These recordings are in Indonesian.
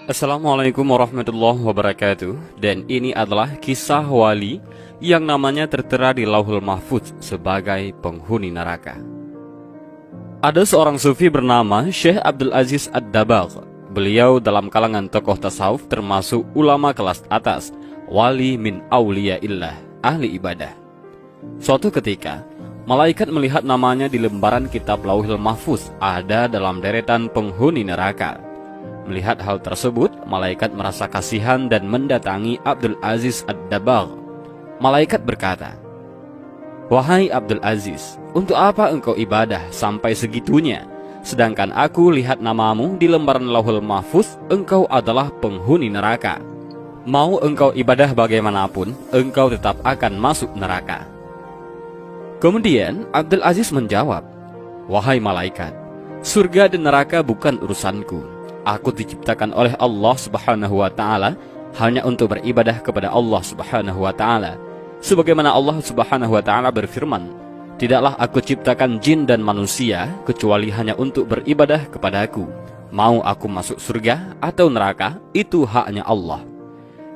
Assalamualaikum warahmatullahi wabarakatuh. Dan ini adalah kisah wali yang namanya tertera di Lauhul Mahfuz sebagai penghuni neraka. Ada seorang sufi bernama Syekh Abdul Aziz Ad-Dabagh. Beliau dalam kalangan tokoh tasawuf termasuk ulama kelas atas, wali min auliyaillah, ahli ibadah. Suatu ketika, malaikat melihat namanya di lembaran kitab Lauhul Mahfuz ada dalam deretan penghuni neraka. Melihat hal tersebut, malaikat merasa kasihan dan mendatangi Abdul Aziz Ad-Dabagh. Malaikat berkata, "Wahai Abdul Aziz, untuk apa engkau ibadah sampai segitunya? Sedangkan aku lihat namamu di lembaran Lauhul Mahfuz, engkau adalah penghuni neraka. Mau engkau ibadah bagaimanapun, engkau tetap akan masuk neraka." Kemudian Abdul Aziz menjawab, "Wahai malaikat, surga dan neraka bukan urusanku. Aku diciptakan oleh Allah Subhanahu wa Ta'ala hanya untuk beribadah kepada Allah Subhanahu wa Ta'ala. Sebagaimana Allah Subhanahu wa Ta'ala berfirman, tidaklah aku ciptakan jin dan manusia kecuali hanya untuk beribadah kepadaku. Mau aku masuk surga atau neraka, itu haknya Allah."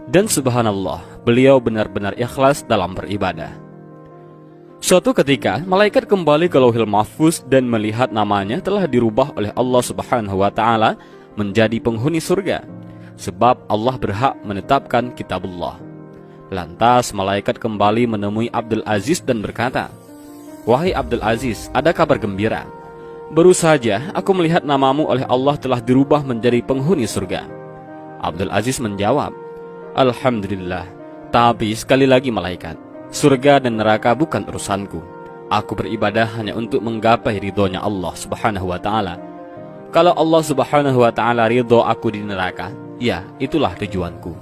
Dan subhanallah, beliau benar-benar ikhlas dalam beribadah. Suatu ketika, malaikat kembali ke Lauhul Mahfuz dan melihat namanya telah dirubah oleh Allah Subhanahu wa Ta'ala menjadi penghuni surga, sebab Allah berhak menetapkan kitabullah. Lantas malaikat kembali menemui Abdul Aziz dan berkata, "Wahai Abdul Aziz, ada kabar gembira. Baru saja aku melihat namamu oleh Allah telah dirubah menjadi penghuni surga." Abdul Aziz menjawab, "Alhamdulillah, tapi sekali lagi malaikat, surga dan neraka bukan urusanku. Aku beribadah hanya untuk menggapai ridhonya Allah Subhanahu wa Ta'ala. Kalau Allah Subhanahu wa Ta'ala ridho aku di neraka, ya itulah tujuanku."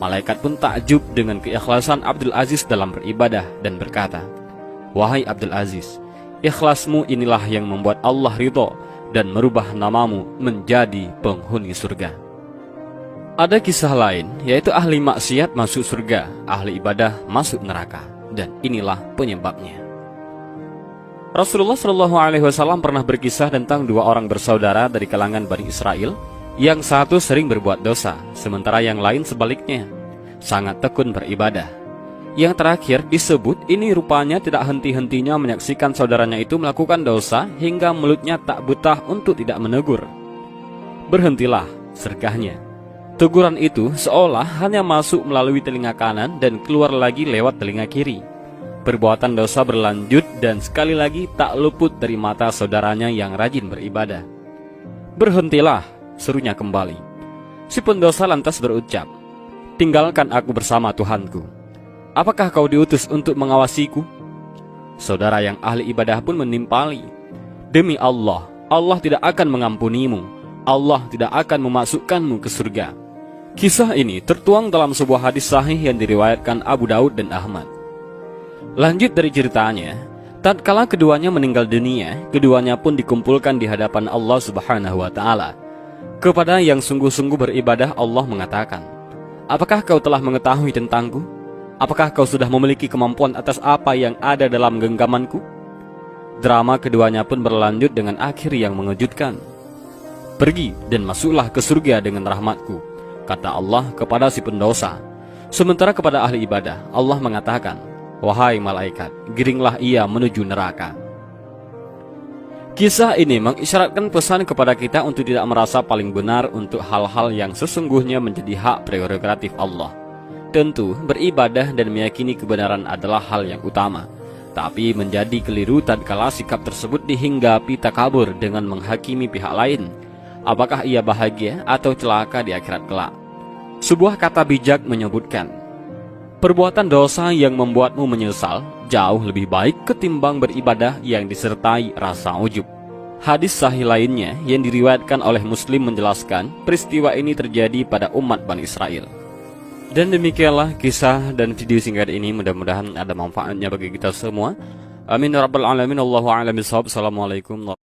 Malaikat pun takjub dengan keikhlasan Abdul Aziz dalam beribadah dan berkata, "Wahai Abdul Aziz, ikhlasmu inilah yang membuat Allah ridho dan merubah namamu menjadi penghuni surga." Ada kisah lain, yaitu ahli maksiat masuk surga, ahli ibadah masuk neraka, dan inilah penyebabnya. Rasulullah Shallallahu Alaihi Wasallam pernah berkisah tentang dua orang bersaudara dari kalangan Bani Israel, yang satu sering berbuat dosa, sementara yang lain sebaliknya, sangat tekun beribadah. Yang terakhir disebut ini rupanya tidak henti-hentinya menyaksikan saudaranya itu melakukan dosa hingga mulutnya tak betah untuk tidak menegur. "Berhentilah," sergahnya. Teguran itu seolah hanya masuk melalui telinga kanan dan keluar lagi lewat telinga kiri. Perbuatan dosa berlanjut dan sekali lagi tak luput dari mata saudaranya yang rajin beribadah. "Berhentilah," serunya kembali. Si pendosa lantas berucap, "Tinggalkan aku bersama Tuhanku. Apakah kau diutus untuk mengawasiku?" Saudara yang ahli ibadah pun menimpali, "Demi Allah, Allah tidak akan mengampunimu. Allah tidak akan memasukkanmu ke surga." Kisah ini tertuang dalam sebuah hadis sahih yang diriwayatkan Abu Daud dan Ahmad. Lanjut dari ceritanya, tatkala keduanya meninggal dunia, keduanya pun dikumpulkan di hadapan Allah Subhanahu wa Ta'ala. Kepada yang sungguh-sungguh beribadah, Allah mengatakan, "Apakah kau telah mengetahui tentangku? Apakah kau sudah memiliki kemampuan atas apa yang ada dalam genggamanku?" Drama keduanya pun berlanjut dengan akhir yang mengejutkan. "Pergi dan masuklah ke surga dengan rahmatku," kata Allah kepada si pendosa. Sementara kepada ahli ibadah, Allah mengatakan, "Wahai malaikat, giringlah ia menuju neraka." Kisah ini mengisyaratkan pesan kepada kita untuk tidak merasa paling benar untuk hal-hal yang sesungguhnya menjadi hak prerogatif Allah. Tentu, beribadah dan meyakini kebenaran adalah hal yang utama, tapi menjadi keliru tatkala sikap tersebut dihinggapi takabur dengan menghakimi pihak lain. Apakah ia bahagia atau celaka di akhirat kelak? Sebuah kata bijak menyebutkan, perbuatan dosa yang membuatmu menyesal jauh lebih baik ketimbang beribadah yang disertai rasa ujub. Hadis sahih lainnya yang diriwayatkan oleh Muslim menjelaskan peristiwa ini terjadi pada umat Bani Israel. Dan demikianlah kisah dan video singkat ini, mudah-mudahan ada manfaatnya bagi kita semua. Amin ya rabbal alamin. Allahu a'lam bishawab. Assalamualaikum.